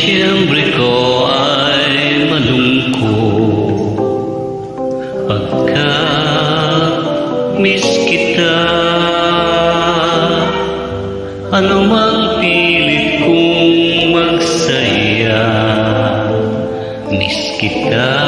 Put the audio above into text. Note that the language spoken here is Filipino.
Disyembre ko ay malungkot pagka-miss kita. Ano mang pilit kong magsaya, miss kita.